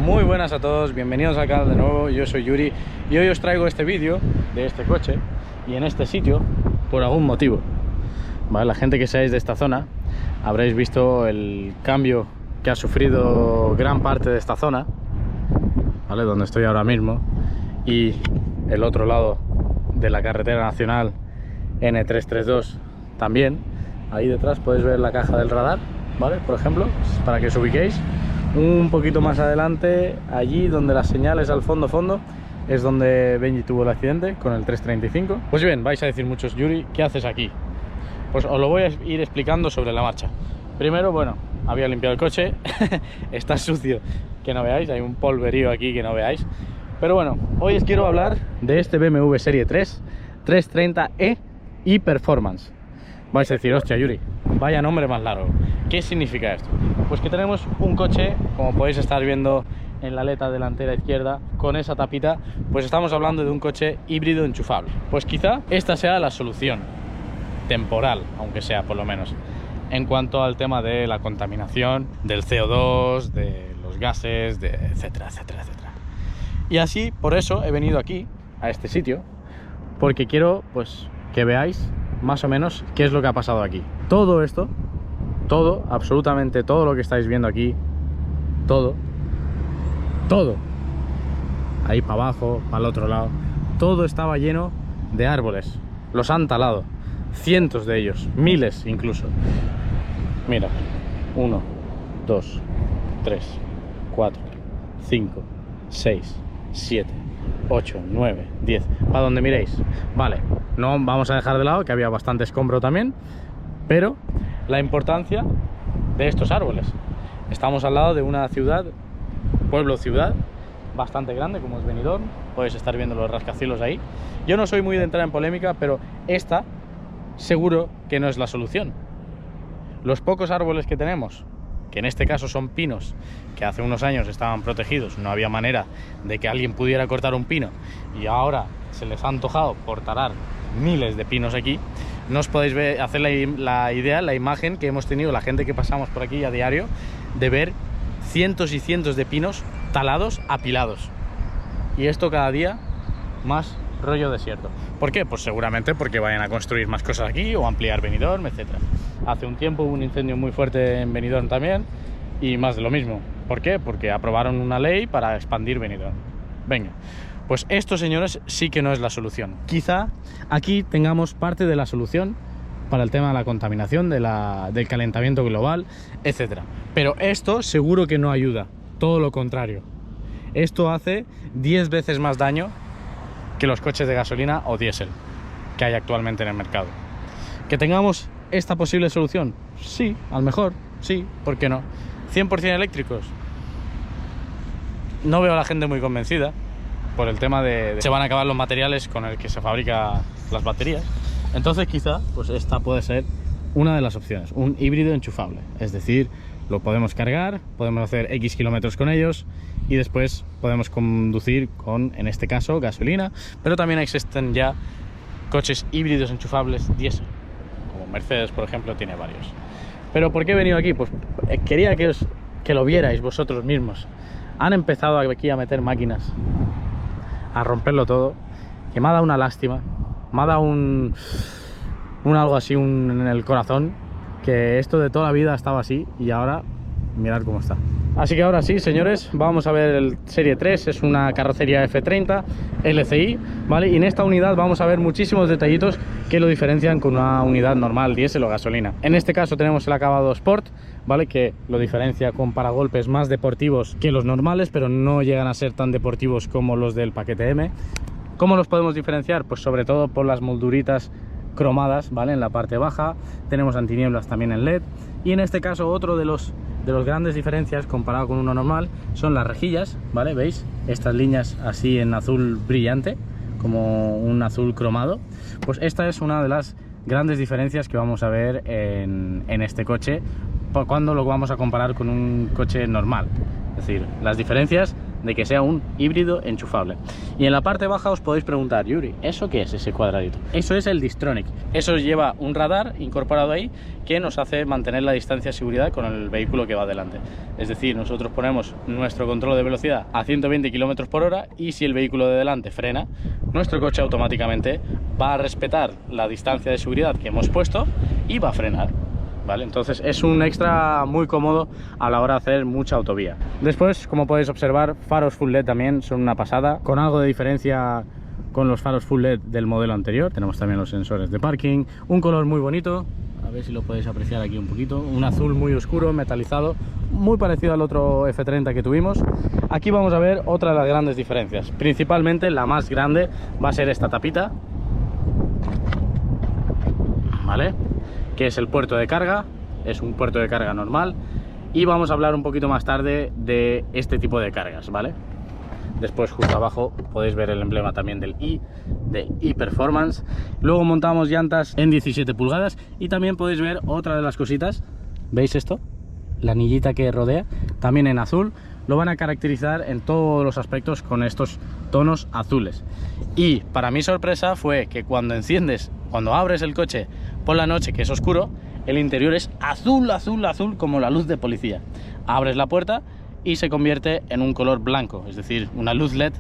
Muy buenas a todos, bienvenidos al canal de nuevo. Yo soy Yuri y hoy os traigo este vídeo de este coche y en este sitio por algún motivo, ¿vale? La gente que seáis de esta zona habréis visto el cambio que ha sufrido gran parte de esta zona, ¿vale? Donde estoy ahora mismo, y el otro lado de la carretera nacional N332 también. Ahí detrás podéis ver la caja del radar, ¿vale? Por ejemplo, para que os ubiquéis. Un poquito más adelante, allí donde las señales al fondo es donde Benji tuvo el accidente con el 335. Pues bien, vais a decir muchos: Yuri, ¿qué haces aquí? Pues os lo voy a ir explicando sobre la marcha. Primero, bueno, había limpiado el coche. Está sucio, que no veáis, hay un polverío aquí que no veáis. Pero bueno, hoy os quiero hablar de este BMW Serie 3 330e y Performance. Vais a decir: hostia, Yuri, vaya nombre más largo. ¿Qué significa esto? Pues que tenemos un coche, como podéis estar viendo en la aleta delantera izquierda, con esa tapita. Pues estamos hablando de un coche híbrido enchufable. Pues quizá esta sea la solución temporal, aunque sea por lo menos, en cuanto al tema de la contaminación, del CO2, de los gases, de etcétera, etcétera, etcétera. Y así, por eso he venido aquí, a este sitio, porque quiero, pues, que veáis más o menos qué es lo que ha pasado aquí. Todo esto, todo, absolutamente todo lo que estáis viendo aquí, todo, ahí para abajo, para el otro lado, todo estaba lleno de árboles. Los han talado, cientos de ellos, miles incluso. Mira, 1, 2, 3, 4, 5, 6, 7, 8, 9, 10, para donde miréis. Vale, no vamos a dejar de lado que había bastante escombro también, pero la importancia de estos árboles. Estamos al lado de una ciudad, pueblo-ciudad, bastante grande, como es Benidorm. Podéis estar viendo los rascacielos ahí. Yo no soy muy de entrar en polémica, pero esta seguro que no es la solución. Los pocos árboles que tenemos, que en este caso son pinos, que hace unos años estaban protegidos, no había manera de que alguien pudiera cortar un pino, y ahora se les ha antojado por talar miles de pinos aquí. No os podéis hacer la idea, la imagen que hemos tenido la gente que pasamos por aquí a diario, de ver cientos y cientos de pinos talados, apilados. Y esto cada día más rollo desierto. ¿Por qué? Pues seguramente porque vayan a construir más cosas aquí o ampliar Benidorm, etcétera. Hace un tiempo hubo un incendio muy fuerte en Benidorm también, y más de lo mismo. ¿Por qué? Porque aprobaron una ley para expandir Benidorm. Venga, pues esto, señores, sí que no es la solución. Quizá aquí tengamos parte de la solución para el tema de la contaminación, del calentamiento global, etcétera. Pero esto seguro que no ayuda, todo lo contrario. Esto hace 10 veces más daño que los coches de gasolina o diésel que hay actualmente en el mercado. ¿Que tengamos esta posible solución? Sí, a lo mejor, sí, ¿por qué no? 100% eléctricos. No veo a la gente muy convencida por el tema de se van a acabar los materiales con el que se fabrican las baterías. Entonces quizá pues esta puede ser una de las opciones, un híbrido enchufable. Es decir, lo podemos cargar, podemos hacer X kilómetros con ellos y después podemos conducir con, en este caso, gasolina. Pero también existen ya coches híbridos enchufables diésel, como Mercedes, por ejemplo, tiene varios. Pero ¿por qué he venido aquí? Pues quería que lo vierais vosotros mismos. Han empezado aquí a meter máquinas, a romperlo todo, que me ha dado una lástima, me ha dado un algo así en el corazón, que esto de toda la vida estaba así y ahora mirad cómo está. Así que ahora sí, señores, vamos a ver el Serie 3, es una carrocería F30 LCI, ¿vale? Y en esta unidad vamos a ver muchísimos detallitos que lo diferencian con una unidad normal, diésel o gasolina. En este caso tenemos el acabado Sport, ¿vale? Que lo diferencia con paragolpes más deportivos que los normales, pero no llegan a ser tan deportivos como los del paquete M. ¿Cómo los podemos diferenciar? Pues sobre todo por las molduritas cromadas, ¿vale? En la parte baja tenemos antinieblas también en LED, y en este caso otro de los grandes diferencias comparado con uno normal son las rejillas, ¿vale? ¿Veis? Estas líneas así en azul brillante, como un azul cromado. Pues esta es una de las grandes diferencias que vamos a ver en este coche cuando lo vamos a comparar con un coche normal. Es decir, las diferencias de que sea un híbrido enchufable. Y en la parte baja os podéis preguntar, Yuri, ¿eso qué es ese cuadradito? Eso es el Distronic. Eso lleva un radar incorporado ahí que nos hace mantener la distancia de seguridad con el vehículo que va delante. Es decir, nosotros ponemos nuestro control de velocidad a 120 km por hora y si el vehículo de delante frena, nuestro coche automáticamente va a respetar la distancia de seguridad que hemos puesto y va a frenar. ¿Vale? Entonces es un extra muy cómodo a la hora de hacer mucha autovía. Después, como podéis observar, faros full LED también son una pasada, con algo de diferencia con los faros full LED del modelo anterior. Tenemos también los sensores de parking, un color muy bonito, a ver si lo podéis apreciar aquí un poquito, un azul muy oscuro, metalizado, muy parecido al otro F30 que tuvimos. Aquí vamos a ver otra de las grandes diferencias, principalmente la más grande va a ser esta tapita, ¿vale? Que es el puerto de carga, es un puerto de carga normal y vamos a hablar un poquito más tarde de este tipo de cargas, ¿vale? Después justo abajo podéis ver el emblema también del de e-Performance. Luego montamos llantas en 17 pulgadas y también podéis ver otra de las cositas, ¿veis esto? La anillita que rodea, también en azul, lo van a caracterizar en todos los aspectos con estos tonos azules. Y para mi sorpresa fue que cuando abres el coche por la noche, que es oscuro, el interior es azul, azul, azul, como la luz de policía. Abres la puerta y se convierte en un color blanco, es decir, una luz LED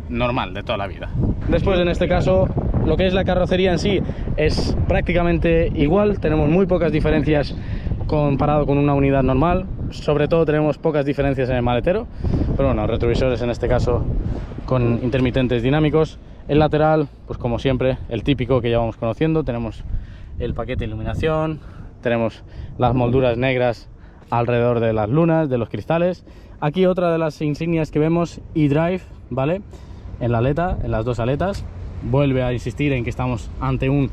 normal de toda la vida. Después, en este caso, lo que es la carrocería en sí es prácticamente igual, tenemos muy pocas diferencias comparado con una unidad normal, sobre todo tenemos pocas diferencias en el maletero, pero bueno, retrovisores en este caso con intermitentes dinámicos. El lateral, pues como siempre, el típico que ya vamos conociendo, tenemos el paquete de iluminación, tenemos las molduras negras alrededor de las lunas, de los cristales. Aquí otra de las insignias que vemos, eDrive, ¿vale? En la aleta, en las dos aletas, vuelve a insistir en que estamos ante un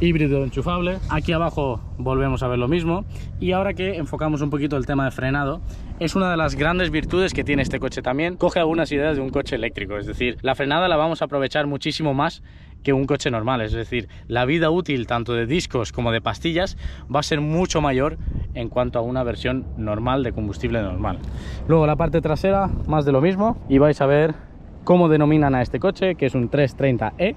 híbrido enchufable. Aquí abajo volvemos a ver lo mismo y ahora que enfocamos un poquito el tema de frenado, es una de las grandes virtudes que tiene este coche también. Coge algunas ideas de un coche eléctrico, es decir, la frenada la vamos a aprovechar muchísimo más que un coche normal, es decir, la vida útil tanto de discos como de pastillas va a ser mucho mayor en cuanto a una versión normal de combustible normal. Luego la parte trasera, más de lo mismo, y vais a ver cómo denominan a este coche, que es un 330e,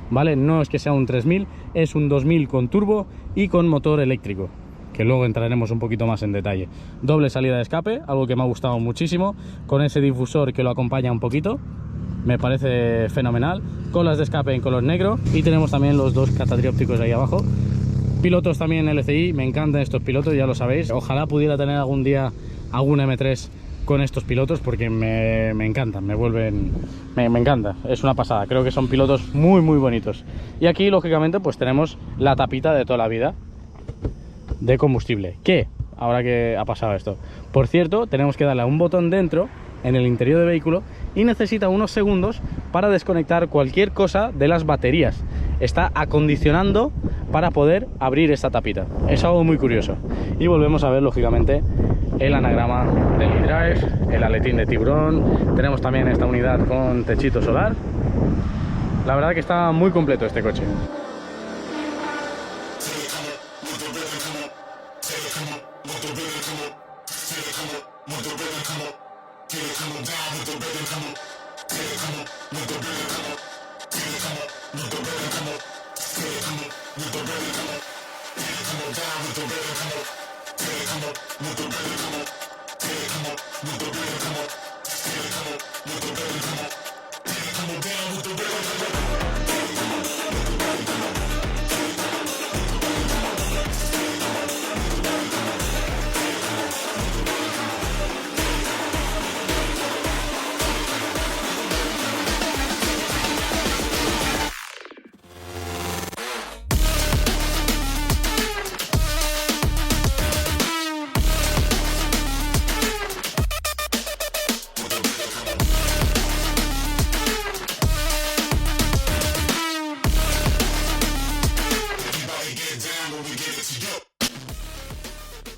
¿vale? No es que sea un 3000, es un 2000 con turbo y con motor eléctrico, que luego entraremos un poquito más en detalle. Doble salida de escape, algo que me ha gustado muchísimo, con ese difusor que lo acompaña un poquito, me parece fenomenal. Colas de escape en color negro y tenemos también los dos catatriópticos ahí abajo. Pilotos también LCI, me encantan estos pilotos, ya lo sabéis. Ojalá pudiera tener algún día algún M3 con estos pilotos porque me encantan, me encanta, es una pasada. Creo que son pilotos muy muy bonitos. Y aquí lógicamente pues tenemos la tapita de toda la vida de combustible, que ahora que ha pasado esto, por cierto, tenemos que darle a un botón dentro en el interior del vehículo y necesita unos segundos para desconectar cualquier cosa de las baterías. Está acondicionando para poder abrir esta tapita, es algo muy curioso. Y volvemos a ver lógicamente el anagrama del eDrive, el aletín de tiburón. Tenemos también esta unidad con techito solar. La verdad que está muy completo este coche.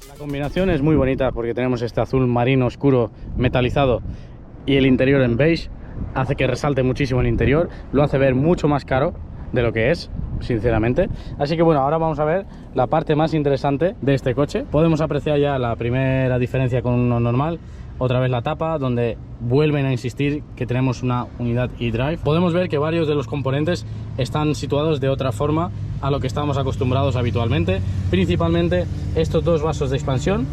La combinación es muy bonita porque tenemos este azul marino oscuro metalizado y el interior en beige, hace que resalte muchísimo el interior, lo hace ver mucho más caro de lo que es, sinceramente. Así que bueno, ahora vamos a ver la parte más interesante de este coche. Podemos apreciar ya la primera diferencia con uno normal. otra vez la tapa, donde vuelven a insistir que tenemos una unidad eDrive. Podemos ver que varios de los componentes están situados de otra forma a lo que estamos acostumbrados habitualmente, principalmente estos dos vasos de expansión.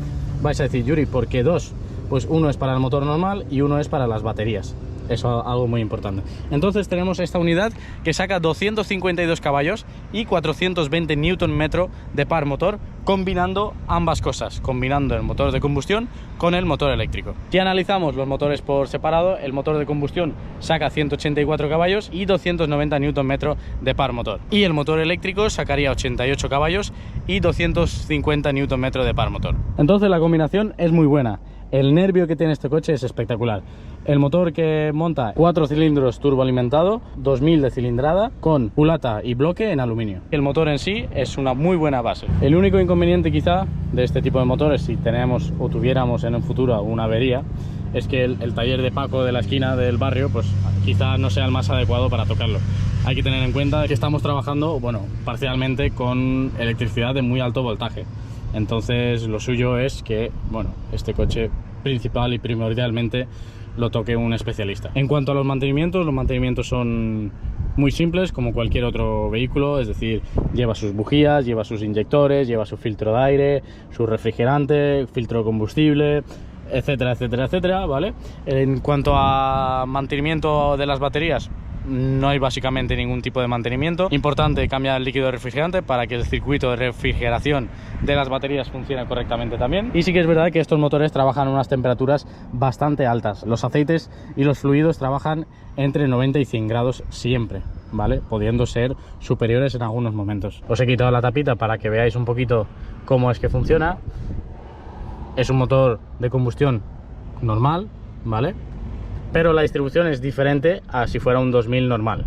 Vais a decir, Yuri, ¿por qué dos? Pues uno es para el motor normal y uno es para las baterías. Eso es algo muy importante. Entonces tenemos esta unidad que saca 252 caballos y 420 Nm de par motor, combinando ambas cosas, combinando el motor de combustión con el motor eléctrico. Si analizamos los motores por separado, el motor de combustión saca 184 caballos y 290 Nm de par motor, y el motor eléctrico sacaría 88 caballos y 250 Nm de par motor. Entonces la combinación es muy buena. El nervio que tiene este coche es espectacular. El motor que monta 4 cilindros turboalimentado, 2000 de cilindrada, con culata y bloque en aluminio. El motor en sí es una muy buena base. El único inconveniente quizá de este tipo de motores, si tenemos o tuviéramos en el futuro una avería, es que el taller de Paco de la esquina del barrio, pues quizá no sea el más adecuado para tocarlo. Hay que tener en cuenta que estamos trabajando, bueno, parcialmente con electricidad de muy alto voltaje. Entonces lo suyo es que, bueno, este coche principal y primordialmente lo toque un especialista. En cuanto a los mantenimientos son muy simples como cualquier otro vehículo, es decir, lleva sus bujías, lleva sus inyectores, lleva su filtro de aire, su refrigerante, filtro de combustible, etcétera, etcétera, etcétera, ¿vale? En cuanto a mantenimiento de las baterías, no hay básicamente ningún tipo de mantenimiento. Importante cambiar el líquido de refrigerante para que el circuito de refrigeración de las baterías funcione correctamente también. Y sí que es verdad que estos motores trabajan a unas temperaturas bastante altas. Los aceites y los fluidos trabajan entre 90 y 100 grados siempre, ¿vale? Pudiendo ser superiores en algunos momentos. Os he quitado la tapita para que veáis un poquito cómo es que funciona. Es un motor de combustión normal, ¿vale? Pero la distribución es diferente a si fuera un 2000 normal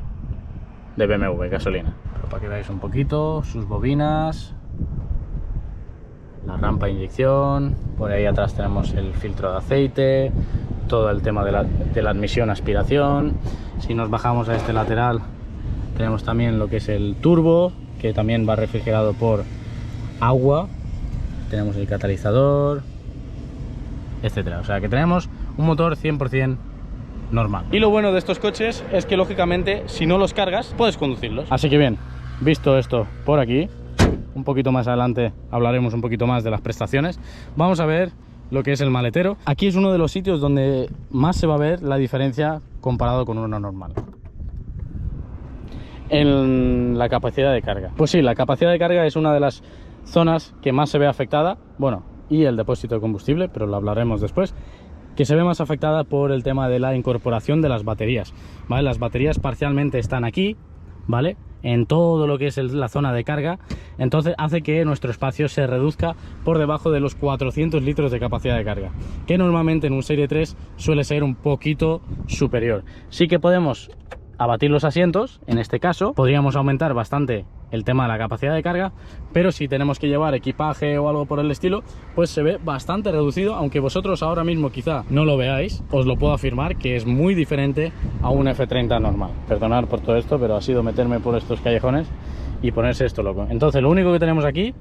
de BMW, gasolina. Pero para que veáis un poquito, sus bobinas, la rampa de inyección, por ahí atrás tenemos el filtro de aceite, todo el tema de la admisión, aspiración. Si nos bajamos a este lateral, tenemos también lo que es el turbo, que también va refrigerado por agua. Tenemos el catalizador, etcétera. O sea que tenemos un motor 100% normal. Y lo bueno de estos coches es que lógicamente si no los cargas puedes conducirlos. Así que bien, visto esto por aquí, un poquito más adelante hablaremos un poquito más de las prestaciones. Vamos a ver lo que es el maletero. Aquí es uno de los sitios donde más se va a ver la diferencia comparado con uno normal. En la capacidad de carga. Pues sí, la capacidad de carga es una de las zonas que más se ve afectada. Bueno, y el depósito de combustible, pero lo hablaremos después, que se ve más afectada por el tema de la incorporación de las baterías, ¿vale? Las baterías parcialmente están aquí, ¿vale? En todo lo que es la zona de carga, entonces hace que nuestro espacio se reduzca por debajo de los 400 litros de capacidad de carga, que normalmente en un Serie 3 suele ser un poquito superior. Sí que podemos abatir los asientos, en este caso podríamos aumentar bastante el tema de la capacidad de carga, pero si tenemos que llevar equipaje o algo por el estilo, pues se ve bastante reducido, aunque vosotros ahora mismo quizá no lo veáis. Os lo puedo afirmar que es muy diferente a un F30 normal. Perdonad por todo esto, pero ha sido meterme por estos callejones y ponerse esto loco. Entonces lo único que tenemos aquí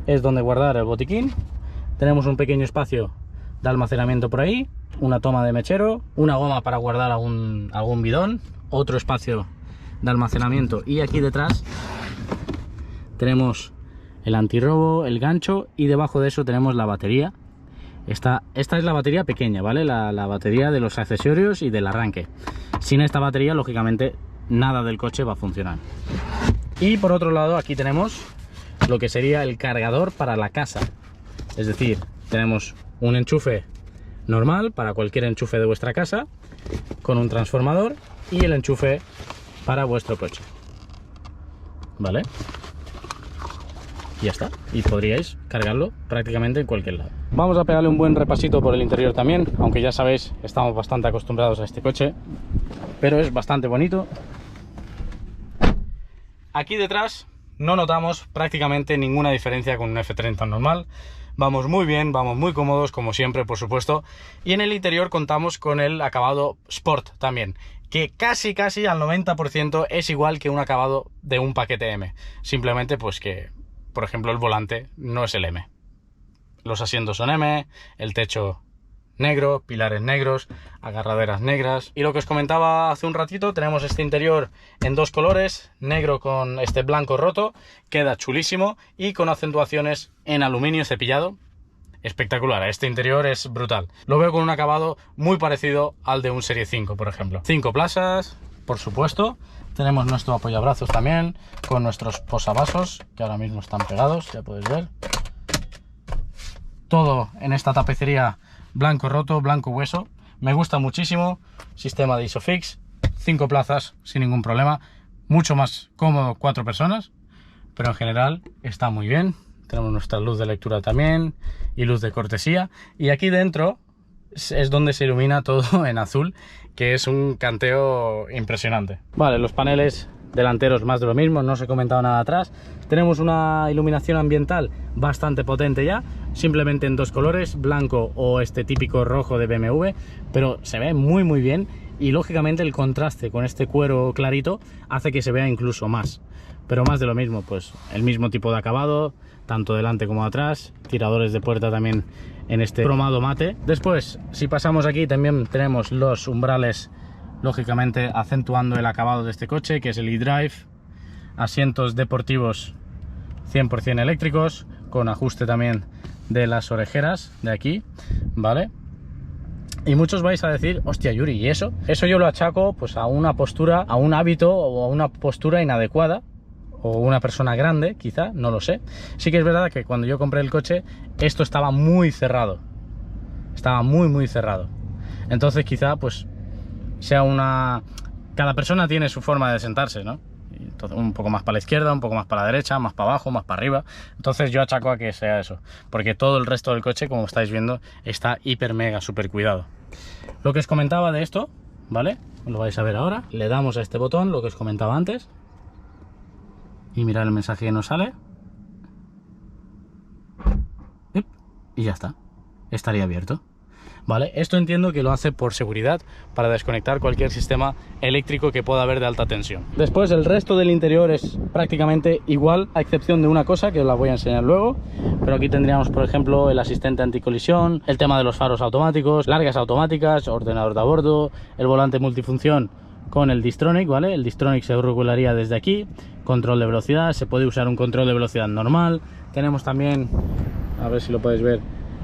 es donde guardar el botiquín. Tenemos un pequeño espacio de almacenamiento por ahí, una toma de mechero, una goma para guardar algún bidón, otro espacio de almacenamiento, y aquí detrás tenemos el antirrobo, el gancho, y debajo de eso tenemos la batería. Esta es la batería pequeña, ¿vale? La batería de los accesorios y del arranque. Sin esta batería, lógicamente, nada del coche va a funcionar. Y por otro lado, aquí tenemos lo que sería el cargador para la casa. Es decir, tenemos un enchufe normal para cualquier enchufe de vuestra casa, con un transformador, y el enchufe para vuestro coche, ¿vale? Y ya está, y podríais cargarlo prácticamente en cualquier lado. Vamos a pegarle un buen repasito por el interior también, aunque ya sabéis, estamos bastante acostumbrados a este coche, pero es bastante bonito. Aquí detrás no notamos prácticamente ninguna diferencia con un F30 normal. Vamos muy bien, vamos muy cómodos, como siempre, por supuesto. Y en el interior contamos con el acabado Sport también, que casi al 90% es igual que un acabado de un paquete M. Simplemente pues que, por ejemplo, el volante no es el M. Los asientos son M, el techo negro, pilares negros, agarraderas negras. Y lo que os comentaba hace un ratito, tenemos este interior en dos colores, negro con este blanco roto, queda chulísimo, y con acentuaciones en aluminio cepillado. Espectacular, este interior es brutal. Lo veo con un acabado muy parecido al de un Serie 5, por ejemplo. 5 plazas, por supuesto. Tenemos nuestro apoyabrazos también, con nuestros posavasos, que ahora mismo están pegados, ya podéis ver. Todo en esta tapicería blanco roto, blanco hueso. Me gusta muchísimo. Sistema de Isofix, 5 plazas sin ningún problema. Mucho más cómodo 4 personas, pero en general está muy bien. Tenemos nuestra luz de lectura también y luz de cortesía. Y aquí dentro es donde se ilumina todo en azul, que es un canteo impresionante. Vale, los paneles delanteros más de lo mismo, no os he comentado nada atrás. Tenemos una iluminación ambiental bastante potente ya, simplemente en dos colores, blanco o este típico rojo de BMW, pero se ve muy muy bien, y lógicamente el contraste con este cuero clarito hace que se vea incluso más. Pero más de lo mismo, pues el mismo tipo de acabado, tanto delante como atrás, tiradores de puerta también en este cromado mate. Después, si pasamos aquí, también tenemos los umbrales, lógicamente acentuando el acabado de este coche, que es el eDrive. Asientos deportivos 100% eléctricos, con ajuste también de las orejeras de aquí, ¿vale? Y muchos vais a decir, hostia Yuri, ¿y eso? Eso yo lo achaco pues a una postura, a un hábito o a una postura inadecuada, o una persona grande, quizá, no lo sé. Sí que es verdad que cuando yo compré el coche, esto estaba muy cerrado. Estaba muy muy cerrado. Entonces quizá pues sea una... Cada persona tiene su forma de sentarse, ¿no? Entonces, un poco más para la izquierda, un poco más para la derecha, más para abajo, más para arriba. Entonces yo achaco a que sea eso, porque todo el resto del coche, como estáis viendo, está hiper mega super cuidado. Lo que os comentaba de esto, ¿vale? Lo vais a ver ahora. Le damos a este botón, lo que os comentaba antes, y mirad el mensaje que nos sale, y ya está, estaría abierto. Vale, esto entiendo que lo hace por seguridad, para desconectar cualquier sistema eléctrico que pueda haber de alta tensión. Después el resto del interior es prácticamente igual, a excepción de una cosa que os la voy a enseñar luego. Pero aquí tendríamos, por ejemplo, el asistente anticolisión, el tema de los faros automáticos, largas automáticas, ordenador de a bordo, el volante multifunción con el Distronic, ¿vale? El Distronic se regularía desde aquí, control de velocidad, se puede usar un control de velocidad normal. Tenemos también, a ver si lo podéis ver,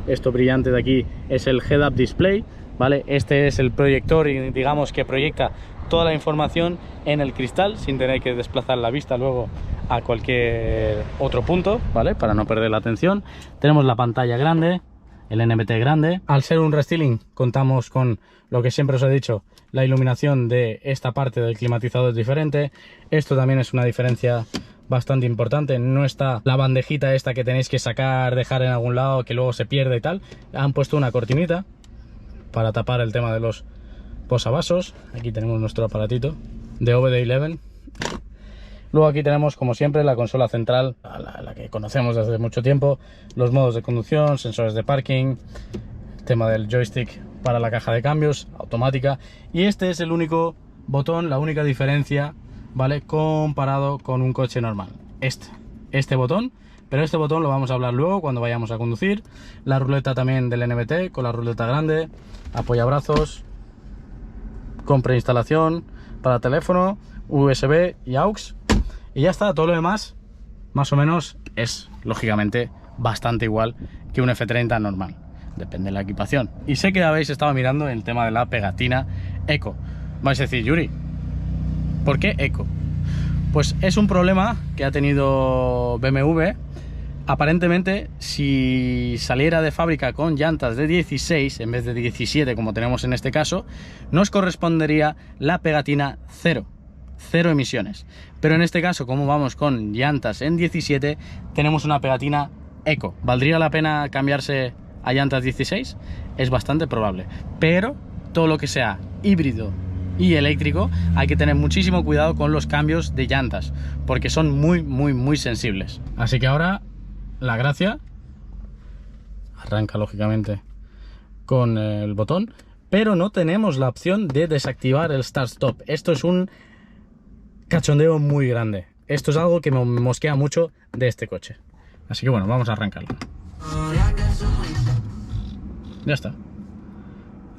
esto brillante de aquí es el Head-Up Display, ¿vale? Este es el proyector, y digamos que proyecta toda la información en el cristal sin tener que desplazar la vista luego a cualquier otro punto, ¿vale? Para no perder la atención. Tenemos la pantalla grande, el NVT grande. Al ser un restyling contamos con lo que siempre os he dicho, la iluminación de esta parte del climatizador es diferente. Esto también es una diferencia bastante importante. No está la bandejita esta que tenéis que sacar, dejar en algún lado, que luego se pierde y tal. Han puesto una cortinita para tapar el tema de los posavasos. Aquí tenemos nuestro aparatito de OBD11. Luego aquí tenemos, como siempre, la consola central, la que conocemos desde mucho tiempo, los modos de conducción, sensores de parking, tema del joystick para la caja de cambios automática, y este es el único botón, la única diferencia, ¿vale? Comparado con un coche normal. Este botón, pero este botón lo vamos a hablar luego cuando vayamos a conducir. La ruleta también del NVT, con la ruleta grande, apoyabrazos, con preinstalación para teléfono, USB y AUX. Y ya está, todo lo demás más o menos es lógicamente bastante igual que un F30 normal, depende de la equipación. Y sé que habéis estado mirando el tema de la pegatina Eco. Vais a decir, Yuri, ¿por qué Eco? Pues es un problema que ha tenido BMW. Aparentemente, si saliera de fábrica con llantas de 16 en vez de 17 como tenemos en este caso, nos correspondería la pegatina cero emisiones. Pero en este caso, como vamos con llantas en 17, tenemos una pegatina Eco. ¿Valdría la pena cambiarse a llantas 16? Es bastante probable, pero todo lo que sea híbrido y eléctrico hay que tener muchísimo cuidado con los cambios de llantas, porque son muy sensibles. Así que ahora la gracia arranca lógicamente con el botón, pero no tenemos la opción de desactivar el Start Stop. Esto es un cachondeo muy grande. Esto es algo que me mosquea mucho de este coche. Así que bueno, vamos a arrancarlo. Ya está.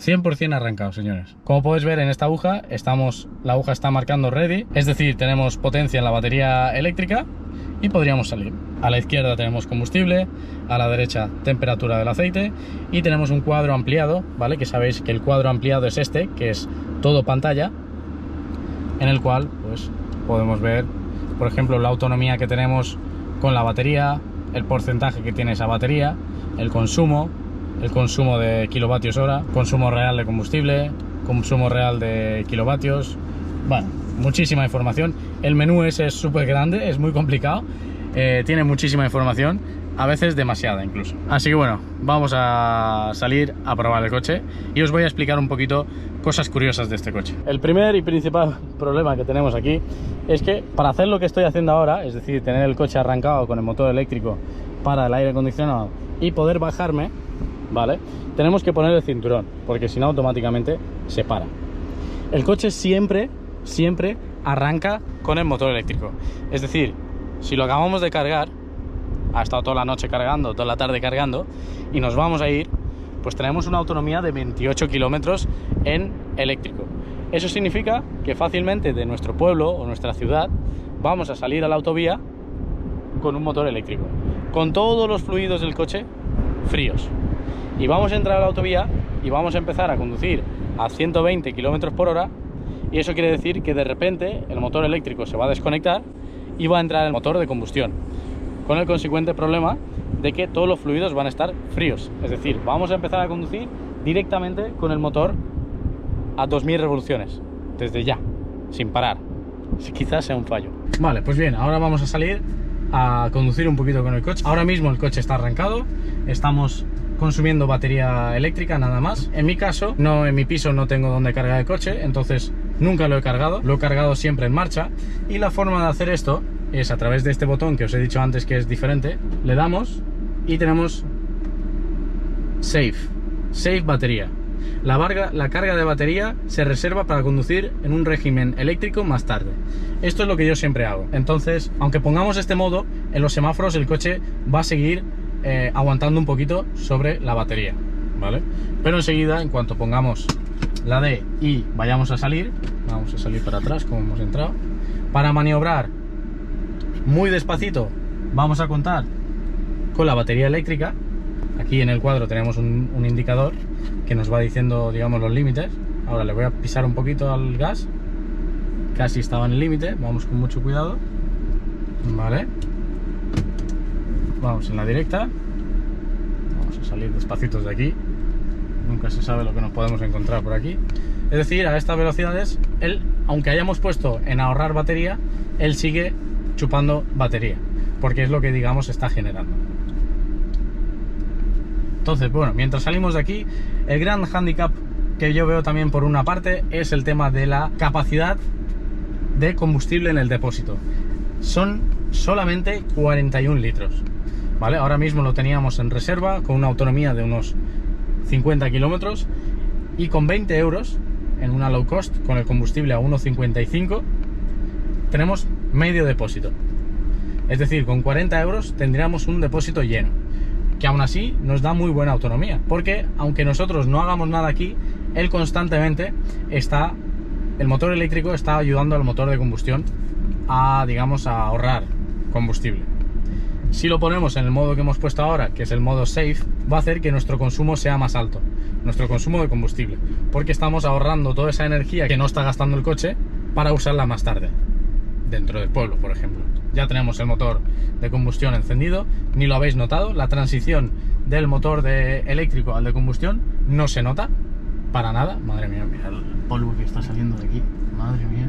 100% arrancado, señores. Como podéis ver en esta aguja, la aguja está marcando ready, es decir, tenemos potencia en la batería eléctrica y podríamos salir. A la izquierda tenemos combustible, a la derecha temperatura del aceite y tenemos un cuadro ampliado, ¿vale? Que sabéis que el cuadro ampliado es este, que es todo pantalla, en el cual pues podemos ver, por ejemplo, la autonomía que tenemos con la batería, el porcentaje que tiene esa batería, el consumo de kilovatios hora, consumo real de combustible, consumo real de kilovatios. Bueno, muchísima información. El menú ese es súper grande, es muy complicado, tiene muchísima información, a veces demasiada incluso. Así que bueno, vamos a salir a probar el coche y os voy a explicar un poquito cosas curiosas de este coche. El primer y principal problema que tenemos aquí es que para hacer lo que estoy haciendo ahora, es decir, tener el coche arrancado con el motor eléctrico para el aire acondicionado y poder bajarme, ¿vale? Tenemos que poner el cinturón, porque si no automáticamente se para. El coche siempre arranca con el motor eléctrico. Es decir, si lo acabamos de cargar, ha estado toda la noche cargando, toda la tarde cargando, y nos vamos a ir, pues tenemos una autonomía de 28 kilómetros en eléctrico. Eso significa que fácilmente de nuestro pueblo o nuestra ciudad vamos a salir a la autovía con un motor eléctrico, con todos los fluidos del coche fríos. Y vamos a entrar a la autovía y vamos a empezar a conducir a 120 km por hora, y eso quiere decir que de repente el motor eléctrico se va a desconectar y va a entrar el motor de combustión, con el consecuente problema de que todos los fluidos van a estar fríos. Es decir, vamos a empezar a conducir directamente con el motor a 2000 revoluciones, desde ya, sin parar. Quizás sea un fallo. Vale, pues bien, ahora vamos a salir a conducir un poquito con el coche. Ahora mismo el coche está arrancado, estamos consumiendo batería eléctrica nada más. En mi caso, en mi piso no tengo donde cargar el coche, entonces nunca lo he cargado siempre en marcha, y la forma de hacer esto es a través de este botón que os he dicho antes que es diferente. Le damos y tenemos Save batería. La carga de batería se reserva para conducir en un régimen eléctrico más tarde. Esto es lo que yo siempre hago. Entonces, aunque pongamos este modo, en los semáforos el coche va a seguir aguantando un poquito sobre la batería, ¿vale? Pero enseguida, en cuanto pongamos la D y vayamos a salir, vamos a salir para atrás como hemos entrado, para maniobrar muy despacito vamos a contar con la batería eléctrica. Aquí en el cuadro tenemos un indicador que nos va diciendo, digamos, los límites. Ahora le voy a pisar un poquito al gas, casi estaba en el límite, vamos con mucho cuidado, vale. Vamos en la directa, vamos a salir despacitos de aquí, nunca se sabe lo que nos podemos encontrar por aquí. Es decir, a estas velocidades, aunque hayamos puesto en ahorrar batería, él sigue chupando batería, porque es lo que, digamos, está generando. Entonces, bueno, mientras salimos de aquí, el gran hándicap que yo veo también por una parte es el tema de la capacidad de combustible en el depósito. Son solamente 41 litros, ¿vale? Ahora mismo lo teníamos en reserva con una autonomía de unos 50 kilómetros, y con 20 euros en una low cost con el combustible a 1,55 tenemos medio depósito. Es decir, con 40 euros tendríamos un depósito lleno, que aún así nos da muy buena autonomía, porque aunque nosotros no hagamos nada aquí, él constantemente el motor eléctrico está ayudando al motor de combustión a, digamos, a ahorrar combustible. Si lo ponemos en el modo que hemos puesto ahora, que es el modo Safe, va a hacer que nuestro consumo sea más alto, nuestro consumo de combustible, porque estamos ahorrando toda esa energía que no está gastando el coche para usarla más tarde, dentro del pueblo, por ejemplo. Ya tenemos el motor de combustión encendido, ni lo habéis notado, la transición del motor eléctrico al de combustión no se nota para nada. Madre mía, mira el polvo que está saliendo de aquí, madre mía.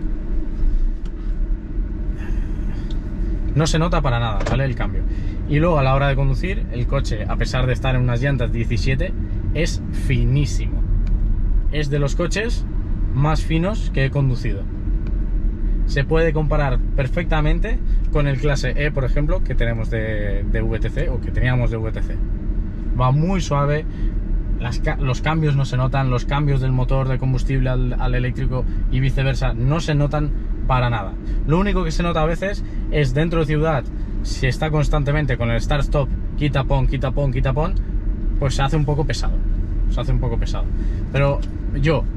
No se nota para nada, ¿vale? El cambio. Y luego a la hora de conducir, el coche, a pesar de estar en unas llantas 17, es finísimo. Es de los coches más finos que he conducido. Se puede comparar perfectamente con el clase E, por ejemplo, que tenemos de VTC, o que teníamos de VTC. Va muy suave, los cambios no se notan, los cambios del motor de combustible al eléctrico y viceversa no se notan para nada. Lo único que se nota a veces es dentro de ciudad, si está constantemente con el start-stop, quita-pon, quita-pon, quita-pon, pues se hace un poco pesado. se hace un poco pesado. Pero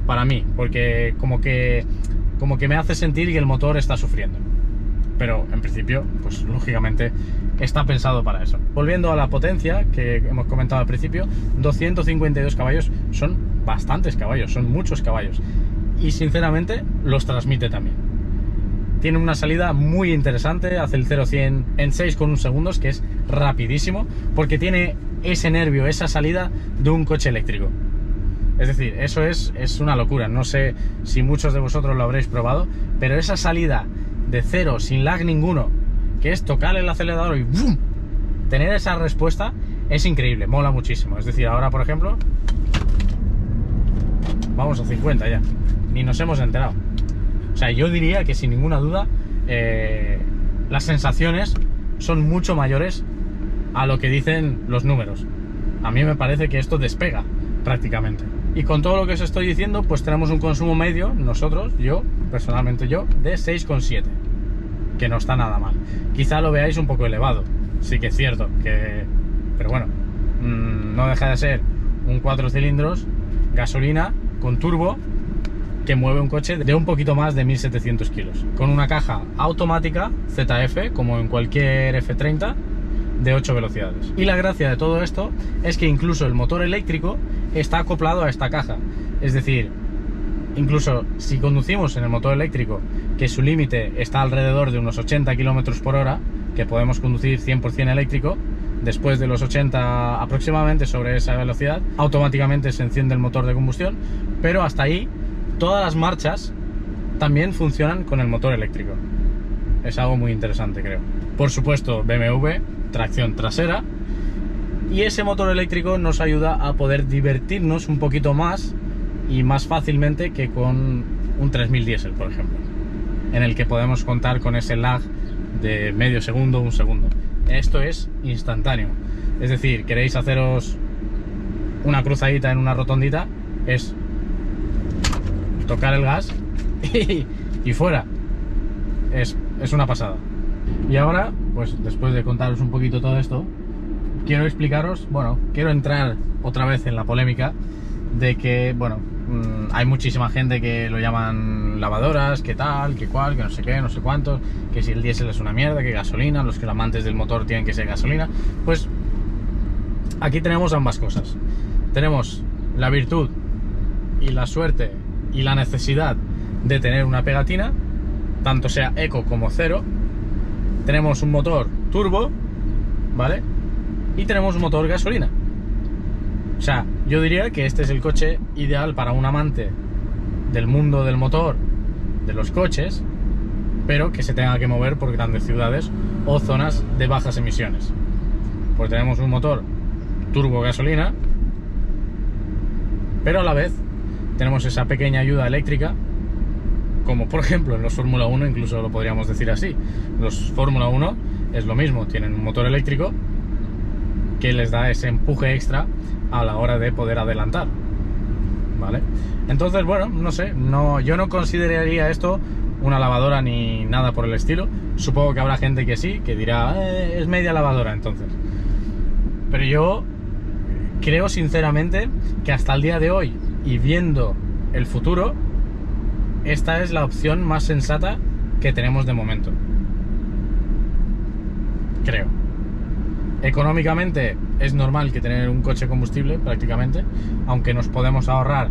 para mí, porque como que me hace sentir que el motor está sufriendo. Pero en principio, pues lógicamente está pensado para eso. Volviendo a la potencia que hemos comentado al principio, 252 caballos son bastantes caballos, son muchos caballos. Y sinceramente los transmite también. Tiene una salida muy interesante, hace el 0-100 en 6,1 segundos, que es rapidísimo, porque tiene ese nervio, esa salida de un coche eléctrico. Es decir, eso es una locura. No sé si muchos de vosotros lo habréis probado, pero esa salida de cero, sin lag ninguno, que es tocar el acelerador y ¡bum!, tener esa respuesta es increíble, mola muchísimo. Es decir, ahora por ejemplo vamos a 50 ya, ni nos hemos enterado. O sea, yo diría que sin ninguna duda las sensaciones son mucho mayores a lo que dicen los números. A mí me parece que esto despega prácticamente. Y con todo lo que os estoy diciendo, pues tenemos un consumo medio, personalmente yo, de 6,7, que no está nada mal. Quizá lo veáis un poco elevado, sí que es cierto, pero bueno, no deja de ser un 4 cilindros, gasolina, con turbo, que mueve un coche de un poquito más de 1700 kilos, con una caja automática ZF, como en cualquier F30, de 8 velocidades. Y la gracia de todo esto es que incluso el motor eléctrico está acoplado a esta caja. Es decir, incluso si conducimos en el motor eléctrico, que su límite está alrededor de unos 80 km por hora, que podemos conducir 100% eléctrico, después de los 80 aproximadamente, sobre esa velocidad, automáticamente se enciende el motor de combustión, pero hasta ahí todas las marchas también funcionan con el motor eléctrico. Es algo muy interesante, creo. Por supuesto, BMW, tracción trasera, y ese motor eléctrico nos ayuda a poder divertirnos un poquito más y más fácilmente que con un 3000 diésel, por ejemplo, en el que podemos contar con ese lag de medio segundo, un segundo. Esto es instantáneo. Es decir, queréis haceros una cruzadita en una rotondita, es tocar el gas y fuera. Es una pasada. Y ahora, pues después de contaros un poquito todo esto, quiero explicaros, quiero entrar otra vez en la polémica de que, hay muchísima gente que lo llaman lavadoras, que tal, que cual, que no sé qué, no sé cuántos, que si el diésel es una mierda, que gasolina, los que los amantes del motor tienen que ser gasolina. Pues aquí tenemos ambas cosas. Tenemos la virtud y la suerte y la necesidad de tener una pegatina, tanto sea eco como cero. Tenemos un motor turbo, ¿vale? Y tenemos un motor gasolina. O sea, yo diría que este es el coche ideal para un amante del mundo del motor, de los coches, pero que se tenga que mover por grandes ciudades o zonas de bajas emisiones. Pues tenemos un motor turbo gasolina, pero a la vez tenemos esa pequeña ayuda eléctrica, como por ejemplo en los Fórmula 1, incluso lo podríamos decir así. Los Fórmula 1 es lo mismo, tienen un motor eléctrico que les da ese empuje extra a la hora de poder adelantar, ¿vale? Entonces, no sé, yo no consideraría esto una lavadora ni nada por el estilo. Supongo que habrá gente que sí, que dirá, es media lavadora entonces. Pero yo creo sinceramente que hasta el día de hoy, y viendo el futuro, esta es la opción más sensata que tenemos de momento. Creo. Económicamente es normal que tener un coche combustible prácticamente, aunque nos podemos ahorrar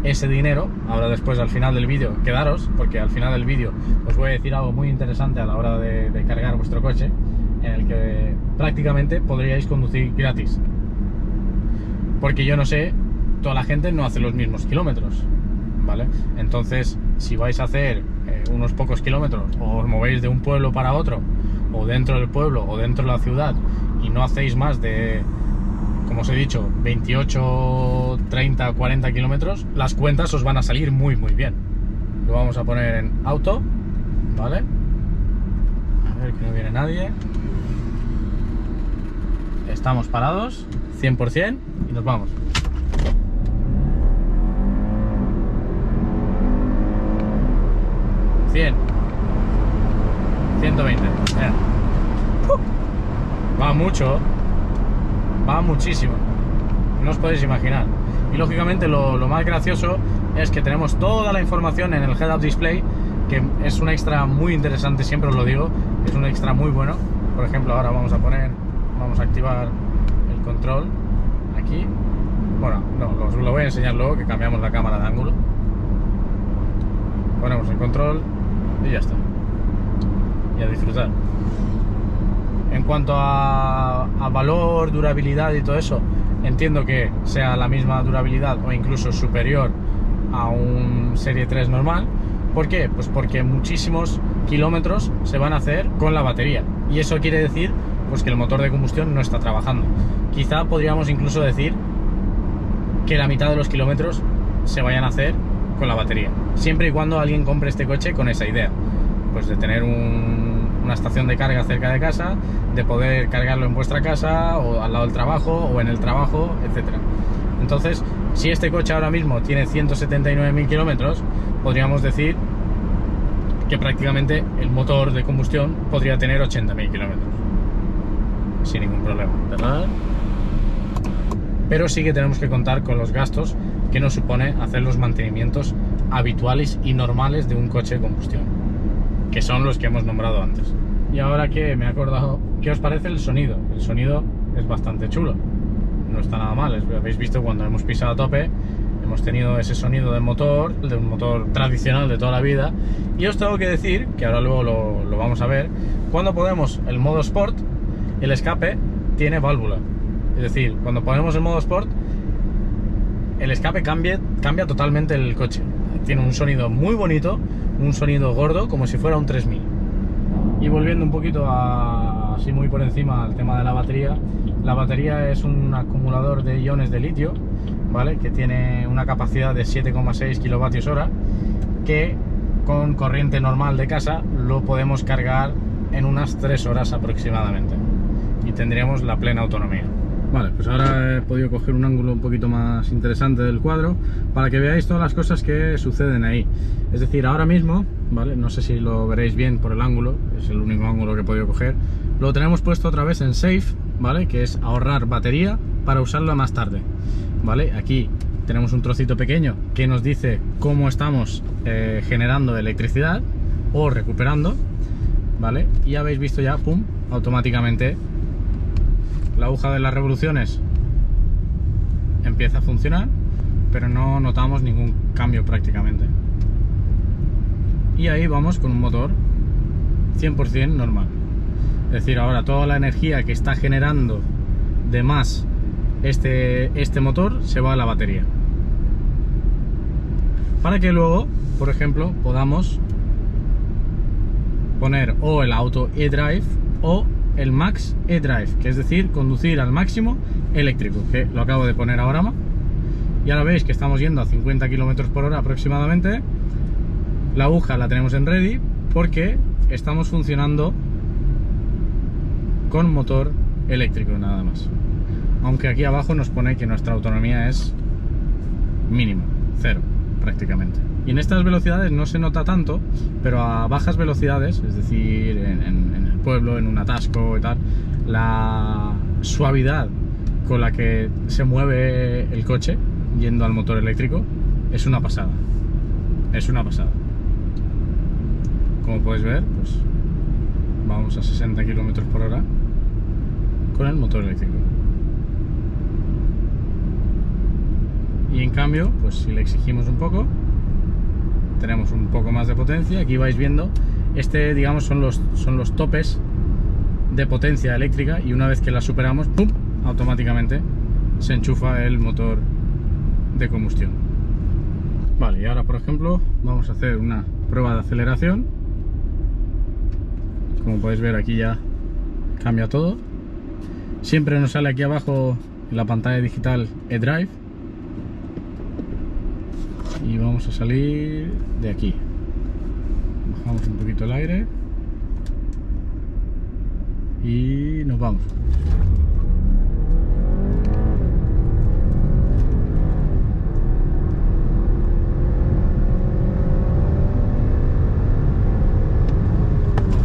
ese dinero. Ahora después, al final del vídeo, quedaros, porque al final del vídeo os voy a decir algo muy interesante a la hora de cargar vuestro coche, en el que prácticamente podríais conducir gratis. Porque yo no sé, toda la gente no hace los mismos kilómetros, ¿vale? Entonces, si vais a hacer unos pocos kilómetros, o os movéis de un pueblo para otro, o dentro del pueblo, o dentro de la ciudad, y no hacéis más de, como os he dicho, 28, 30, 40 kilómetros, las cuentas os van a salir muy bien. Lo vamos a poner en auto, ¿vale? A ver que no viene nadie. Estamos parados, 100%, y nos vamos. $100, 120, va mucho, va muchísimo. no os podéis imaginar. Y lógicamente lo más gracioso es que tenemos toda la información en el head-up display, que es un extra muy interesante, siempre os lo digo, es un extra muy bueno. Por ejemplo, ahora vamos a activar el control aquí. Bueno, no, os lo voy a enseñar luego, que cambiamos la cámara de ángulo. Ponemos el control y ya está. Y a disfrutar. En cuanto a valor, durabilidad y todo eso, entiendo que sea la misma durabilidad o incluso superior a un Serie 3 normal. ¿Por qué? Pues porque muchísimos kilómetros se van a hacer con la batería, y eso quiere decir pues que el motor de combustión no está trabajando. Quizá podríamos incluso decir que la mitad de los kilómetros se vayan a hacer con la batería, siempre y cuando alguien compre este coche con esa idea, pues de tener una estación de carga cerca de casa, de poder cargarlo en vuestra casa o al lado del trabajo o en el trabajo, etcétera. Entonces, si este coche ahora mismo tiene 179.000 kilómetros, podríamos decir que prácticamente el motor de combustión podría tener 80.000 kilómetros sin ningún problema, ¿verdad? Pero sí que tenemos que contar con los gastos que nos supone hacer los mantenimientos habituales y normales de un coche de combustión, que son los que hemos nombrado antes. Y ahora que me he acordado, ¿qué os parece el sonido? El sonido es bastante chulo, no está nada mal. Habéis visto cuando hemos pisado a tope, hemos tenido ese sonido de un motor tradicional de toda la vida. Y os tengo que decir, que ahora luego lo vamos a ver, cuando ponemos el modo Sport, el escape tiene válvula. Es decir, cuando ponemos el modo Sport, el escape cambia totalmente el coche. Tiene un sonido muy bonito, un sonido gordo, como si fuera un 3000. Y volviendo un poquito así muy por encima al tema de la batería. La batería es un acumulador de iones de litio, ¿vale? Que tiene una capacidad de 7,6 kWh, que con corriente normal de casa lo podemos cargar en unas 3 horas aproximadamente, y tendríamos la plena autonomía. Vale, pues ahora he podido coger un ángulo un poquito más interesante del cuadro para que veáis todas las cosas que suceden ahí. Es decir, ahora mismo, ¿vale? No sé si lo veréis bien por el ángulo, es el único ángulo que he podido coger. Lo tenemos puesto otra vez en Safe, ¿vale? Que es ahorrar batería para usarla más tarde, ¿vale? Aquí tenemos un trocito pequeño que nos dice cómo estamos generando electricidad o recuperando, ¿vale? Y habéis visto ya, pum, automáticamente la aguja de las revoluciones empieza a funcionar, pero no notamos ningún cambio prácticamente. Y ahí vamos con un motor 100% normal. Es decir, ahora toda la energía que está generando de más este motor se va a la batería, para que luego, por ejemplo, podamos poner o el Auto eDrive o el Max eDrive, que es decir, conducir al máximo eléctrico, que lo acabo de poner ahora. Y ahora veis que estamos yendo a 50 km por hora aproximadamente. La aguja la tenemos en ready porque estamos funcionando con motor eléctrico nada más, aunque aquí abajo nos pone que nuestra autonomía es mínima, 0 prácticamente. Y en estas velocidades no se nota tanto, pero a bajas velocidades, es decir, en el pueblo, en un atasco y tal, la suavidad con la que se mueve el coche yendo al motor eléctrico es una pasada. Es una pasada. Como podéis ver, pues vamos a 60 km por hora con el motor eléctrico. Y en cambio, pues si le exigimos un poco, tenemos un poco más de potencia. Aquí vais viendo, digamos son los topes de potencia eléctrica, y una vez que la superamos, ¡pum!, automáticamente se enchufa el motor de combustión. Vale, y ahora por ejemplo vamos a hacer una prueba de aceleración. Como podéis ver, aquí ya cambia todo. Siempre nos sale aquí abajo en la pantalla digital eDrive. Y vamos a salir de aquí. Bajamos un poquito el aire y nos vamos.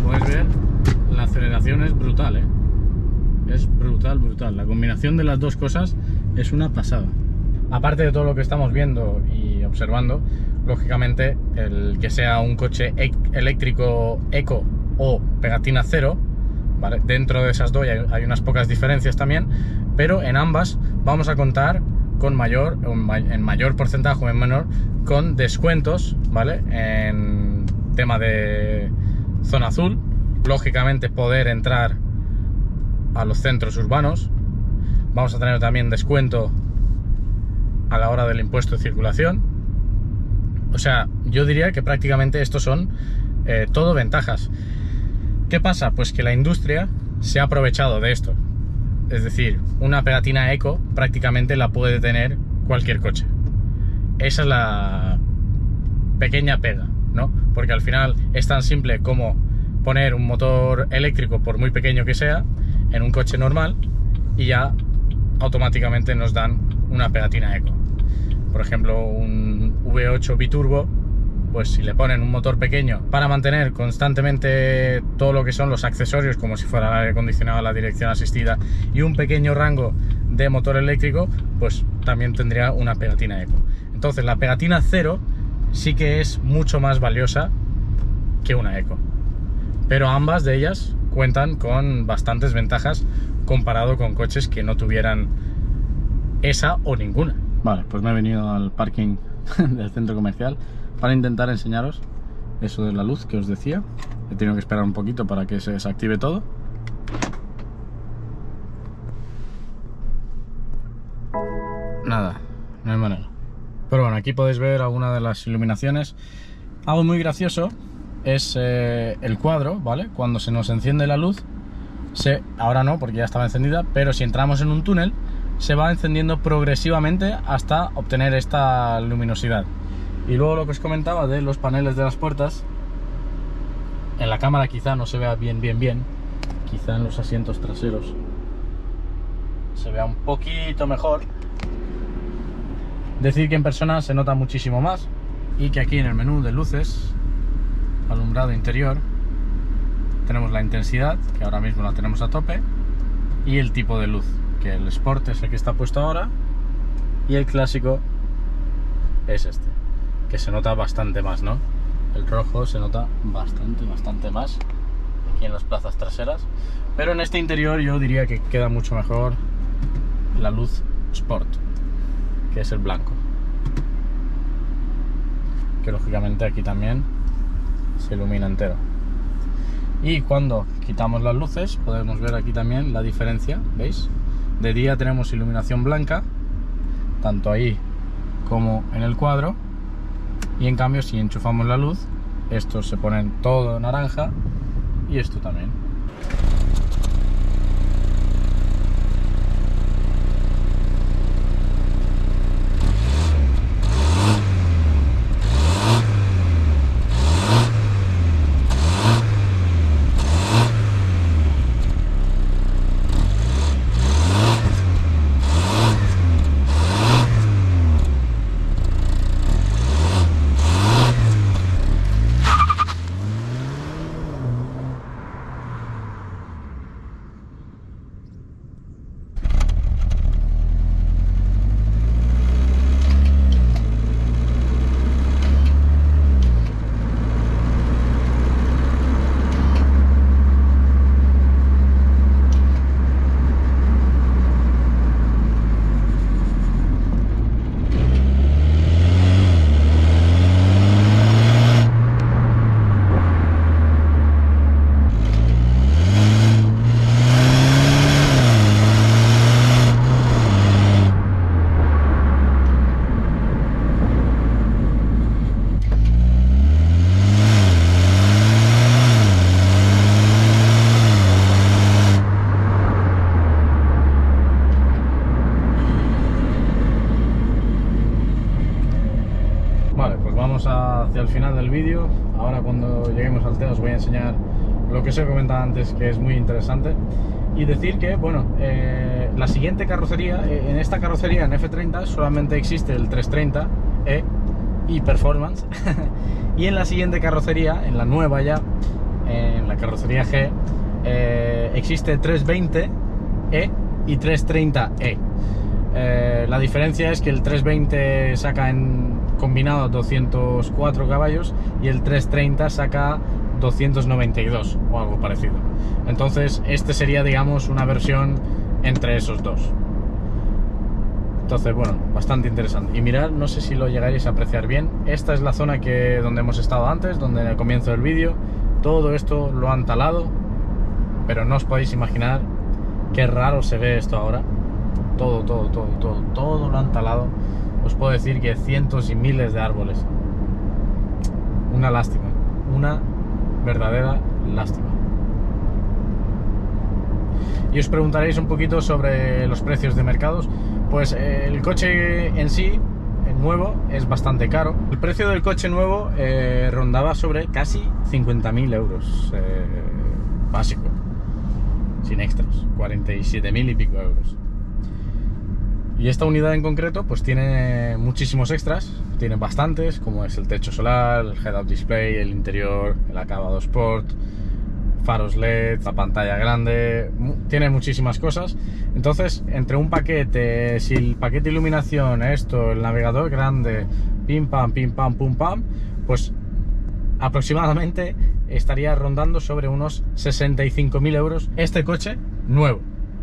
Como podéis ver, la aceleración es brutal, ¿eh? Es brutal. La combinación de las dos cosas Es una pasada. Aparte de todo lo que estamos viendo y observando, lógicamente el que sea un coche eléctrico eco o pegatina cero, ¿vale? Dentro de esas dos hay unas pocas diferencias también, pero en ambas vamos a contar con en mayor porcentaje o en menor, con descuentos, ¿vale? En tema de zona azul, lógicamente poder entrar a los centros urbanos. Vamos a tener también descuento a la hora del impuesto de circulación. O sea, yo diría que prácticamente estos son todo ventajas. ¿Qué pasa? Pues que la industria se ha aprovechado de esto. Es decir, una pegatina eco prácticamente la puede tener cualquier coche. Esa es la pequeña pega, ¿no? Porque al final es tan simple como poner un motor eléctrico, por muy pequeño que sea, en un coche normal y ya automáticamente nos dan una pegatina eco. Por ejemplo, un V8 biturbo, pues si le ponen un motor pequeño para mantener constantemente todo lo que son los accesorios, como si fuera el aire acondicionado, la dirección asistida y un pequeño rango de motor eléctrico, pues también tendría una pegatina eco. Entonces la pegatina cero sí que es mucho más valiosa que una eco, pero ambas de ellas cuentan con bastantes ventajas comparado con coches que no tuvieran esa o ninguna. Vale, pues me he venido al parking del centro comercial para intentar enseñaros eso de la luz que os decía. He tenido que esperar un poquito para que se desactive todo. Nada, no hay manera. Pero bueno, aquí podéis ver alguna de las iluminaciones. Algo muy gracioso es el cuadro, ¿vale? Cuando se nos enciende la luz, ahora no, porque ya estaba encendida, pero si entramos en un túnel, se va encendiendo progresivamente hasta obtener esta luminosidad. Y luego lo que os comentaba de los paneles de las puertas, en la cámara quizá no se vea bien, quizá en los asientos traseros se vea un poquito mejor. Decir que en persona se nota muchísimo más, y que aquí en el menú de luces, alumbrado interior, tenemos la intensidad, que ahora mismo la tenemos a tope, y el tipo de luz, que el Sport es el que está puesto ahora y el clásico es este, que se nota bastante más, ¿no? El rojo se nota bastante más aquí en las plazas traseras, pero en este interior yo diría que queda mucho mejor la luz Sport, que es el blanco, que lógicamente aquí también se ilumina entero. Y cuando quitamos las luces podemos ver aquí también la diferencia, ¿veis? De día tenemos iluminación blanca, tanto ahí como en el cuadro, y en cambio si enchufamos la luz, estos se ponen todo naranja y esto también. Hacia el final del vídeo. Ahora cuando lleguemos al TEA os voy a enseñar lo que os he comentado antes, que es muy interesante, y decir que bueno, la siguiente carrocería, en esta carrocería en F30 solamente existe el 330e y Performance y en la siguiente carrocería, en la nueva ya, en la carrocería G, existe 320e y 330e. La diferencia es que el 320 saca en combinado 204 caballos y el 330 saca 292 o algo parecido. Entonces este sería, digamos, una versión entre esos dos. Entonces, bueno, bastante interesante. Y mirad, no sé si lo llegaréis a apreciar bien. Esta es la zona donde hemos estado antes, donde en el comienzo del vídeo. Todo esto lo han talado, pero no os podéis imaginar qué raro se ve esto ahora. Todo lo han talado. Os puedo decir que cientos y miles de árboles. Una lástima, una verdadera lástima. Y os preguntaréis un poquito sobre los precios de mercados. Pues el coche en sí, el nuevo, es bastante caro. El precio del coche nuevo rondaba sobre casi 50.000 euros básico, sin extras, 47.000 y pico euros. Y esta unidad en concreto pues tiene muchísimos extras, tiene bastantes, como es el techo solar, el head-up display, el interior, el acabado sport, faros LED, la pantalla grande, tiene muchísimas cosas. Entonces, entre un paquete, si el paquete de iluminación, esto, el navegador grande, pim pam, pum pam, pues aproximadamente estaría rondando sobre unos 65.000 euros este coche nuevo,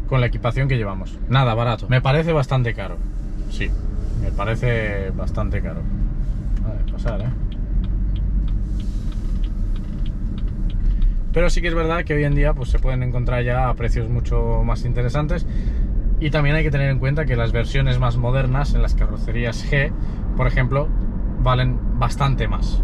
con la equipación que llevamos. Nada barato. Me parece bastante caro. Sí, me parece bastante caro. A ver, pasar, Pero sí que es verdad que hoy en día pues se pueden encontrar ya a precios mucho más interesantes. Y también hay que tener en cuenta que las versiones más modernas, en las carrocerías G, por ejemplo, valen bastante más.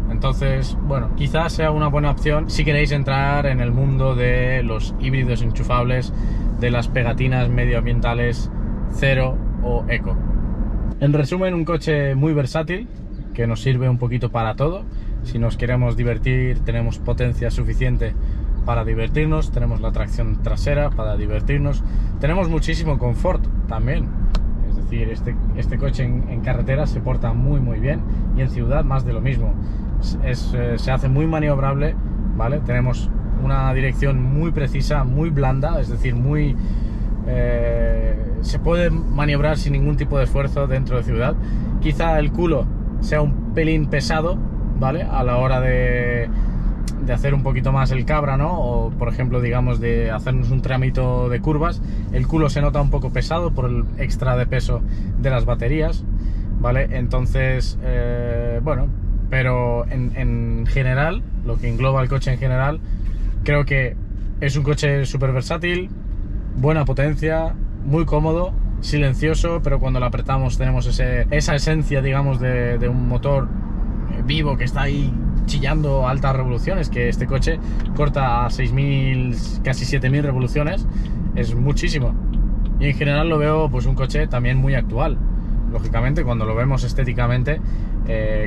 Entonces, bueno, quizás sea una buena opción si queréis entrar en el mundo de los híbridos enchufables, de las pegatinas medioambientales cero o eco. En resumen, un coche muy versátil que nos sirve un poquito para todo. Si nos queremos divertir, tenemos potencia suficiente para divertirnos, tenemos la tracción trasera para divertirnos, tenemos muchísimo confort también. Es decir, este coche en carretera se porta muy bien, y en ciudad más de lo mismo. Se hace muy maniobrable, ¿vale? Tenemos una dirección muy precisa, muy blanda, es decir, se puede maniobrar sin ningún tipo de esfuerzo dentro de ciudad. Quizá el culo sea un pelín pesado, ¿vale? A la hora de hacer un poquito más el cabra, ¿no? O por ejemplo, digamos, de hacernos un trámite de curvas, el culo se nota un poco pesado por el extra de peso de las baterías, ¿vale? Entonces, bueno, pero en general, lo que engloba el coche en general, creo que es un coche súper versátil, buena potencia, muy cómodo, silencioso, pero cuando lo apretamos tenemos esa esencia, digamos, de un motor vivo que está ahí chillando a altas revoluciones, que este coche corta a 6.000, casi 7.000 revoluciones, es muchísimo. Y en general lo veo pues un coche también muy actual. Lógicamente, cuando lo vemos estéticamente,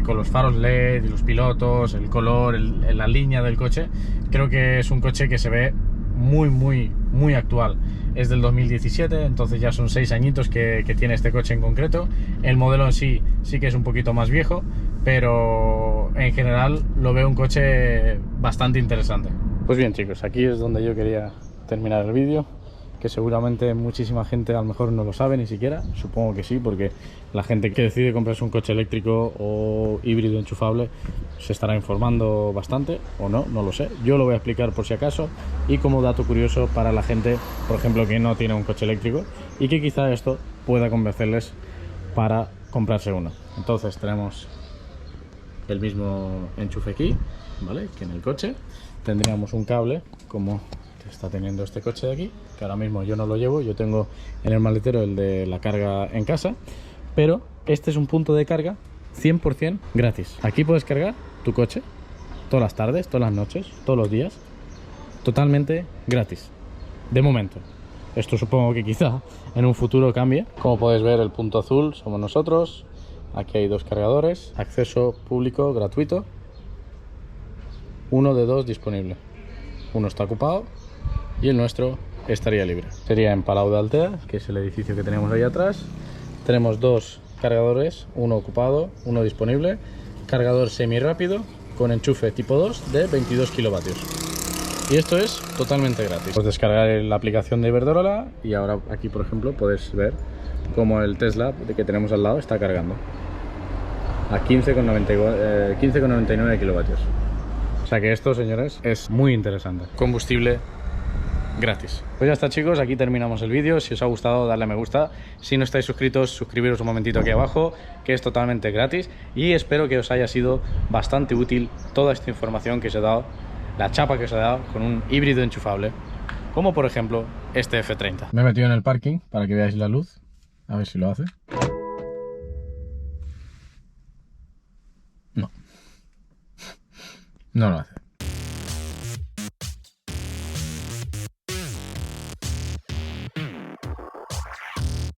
con los faros LED y los pilotos, el color, la línea del coche, creo que es un coche que se ve muy actual. Es del 2017, entonces ya son 6 añitos que tiene este coche en concreto. El modelo en sí que es un poquito más viejo, pero en general lo veo un coche bastante interesante. Pues bien, chicos, aquí es donde yo quería terminar el vídeo, que seguramente muchísima gente a lo mejor no lo sabe ni siquiera. Supongo que sí, porque la gente que decide comprarse un coche eléctrico o híbrido enchufable se estará informando bastante, o no lo sé. Yo lo voy a explicar por si acaso, y como dato curioso para la gente, por ejemplo, que no tiene un coche eléctrico y que quizá esto pueda convencerles para comprarse uno. Entonces tenemos el mismo enchufe aquí, ¿vale? Que en el coche tendríamos un cable como está teniendo este coche de aquí, que ahora mismo yo no lo llevo, yo tengo en el maletero el de la carga en casa, pero este es un punto de carga 100% gratis. Aquí puedes cargar tu coche todas las tardes, todas las noches, todos los días, totalmente gratis, de momento. Esto supongo que quizá en un futuro cambie. Como podéis ver, el punto azul somos nosotros. Aquí hay 2 cargadores, acceso público gratuito, 1 de 2 disponible. Uno está ocupado y el nuestro estaría libre. Sería en Palau de Altea, que es el edificio que tenemos ahí atrás. Tenemos 2 cargadores, uno ocupado, uno disponible. Cargador semi rápido con enchufe tipo 2 de 22 kilovatios. Y esto es totalmente gratis. Puedes descargar la aplicación de Iberdrola y ahora aquí, por ejemplo, puedes ver como el Tesla que tenemos al lado está cargando a 15,99 kilovatios. O sea que esto, señores, es muy interesante. Combustible gratis. Pues ya está, chicos, aquí terminamos el vídeo. Si os ha gustado, darle a me gusta. Si no estáis suscritos, suscribiros un momentito aquí abajo, que es totalmente gratis. Y espero que os haya sido bastante útil toda esta información que os he dado, la chapa que os he dado con un híbrido enchufable, como por ejemplo este F30. Me he metido en el parking para que veáis la luz. A ver si lo hace. No. No lo hace.